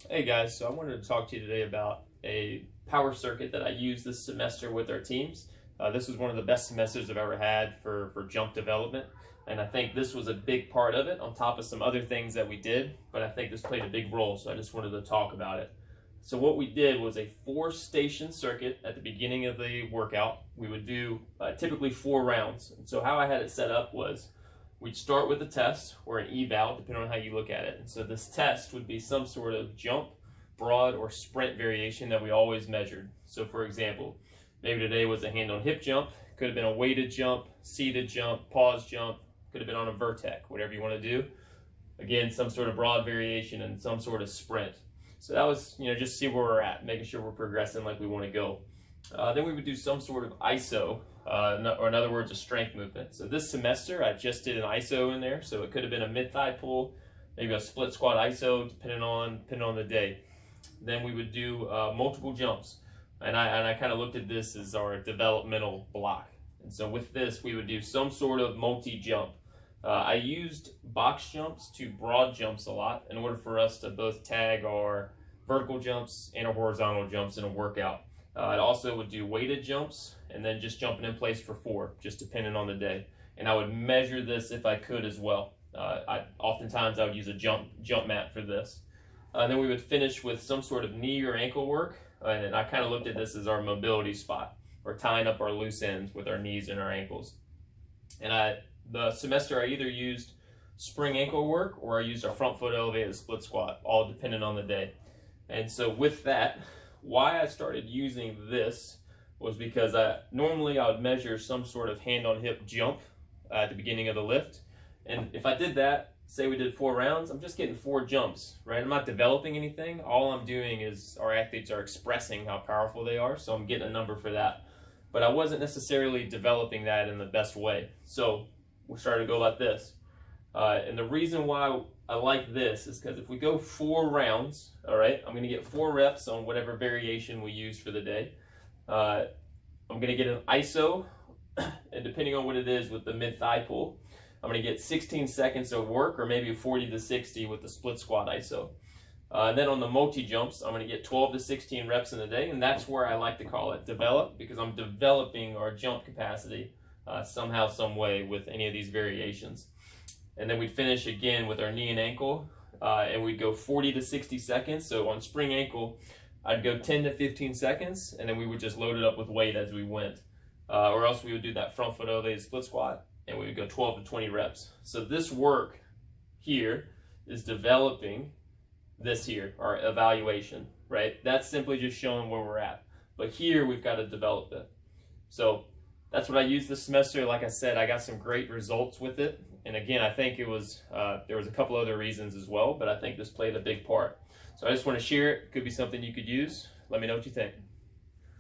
Hey guys, so I wanted to talk to you today about a power circuit that I used this semester with our teams. This was one of the best semesters I've ever had for jump development, and I think this was a big part of it on top of some other things that we did, but I think this played a big role, so I just wanted to talk about it. So what we did was a 4-station circuit at the beginning of the workout. We would do typically 4 rounds. And so how I had it set up was we'd start with a test or an eval, depending on how you look at it. And so this test would be some sort of jump, broad, or sprint variation that we always measured. So for example, maybe today was a hand on hip jump, could have been a weighted jump, seated jump, pause jump, could have been on a Vertec, whatever you want to do. Again, some sort of broad variation and some sort of sprint. So that was, just see where we're at, making sure we're progressing like we want to go. Then we would do some sort of ISO, or in other words, a strength movement. So this semester, I just did an ISO in there. So it could have been a mid-thigh pull, maybe a split squat ISO, depending on the day. Then we would do multiple jumps. And I kind of looked at this as our developmental block. And so with this, we would do some sort of multi-jump. I used box jumps to broad jumps a lot in order for us to both tag our vertical jumps and our horizontal jumps in a workout. I also would do weighted jumps and then just jumping in place for 4, just depending on the day. And I would measure this if I could as well. Oftentimes I would use a jump mat for this. Then we would finish with some sort of knee or ankle work. And I kind of looked at this as our mobility spot, or tying up our loose ends with our knees and our ankles. And the semester I either used spring ankle work or I used our front foot elevated split squat, all dependent on the day. And so with that, why I started using this was because normally I would measure some sort of hand on hip jump at the beginning of the lift. And if I did that, say we did 4 rounds, I'm just getting 4 jumps, right? I'm not developing anything. All I'm doing is our athletes are expressing how powerful they are, so I'm getting a number for that. But I wasn't necessarily developing that in the best way. So we started to go like this. And the reason why I like this is because if we go 4 rounds, all right, I'm going to get 4 reps on whatever variation we use for the day. I'm going to get an ISO, and depending on what it is with the mid-thigh pull, I'm going to get 16 seconds of work, or maybe 40 to 60 with the split squat ISO. And then on the multi-jumps, I'm going to get 12 to 16 reps in a day, and that's where I like to call it develop, because I'm developing our jump capacity somehow, some way with any of these variations. And then we'd finish again with our knee and ankle, and we'd go 40 to 60 seconds. So on spring ankle, I'd go 10 to 15 seconds, and then we would just load it up with weight as we went. Or else we would do that front foot elevated split squat, and we would go 12 to 20 reps. So this work here is developing this here, our evaluation, right? That's simply just showing where we're at. But here we've got to develop it. So that's what I used this semester. Like I said, I got some great results with it. And again, I think it was there was a couple other reasons as well, but I think this played a big part. So I just want to share it. Could be something you could use. Let me know what you think.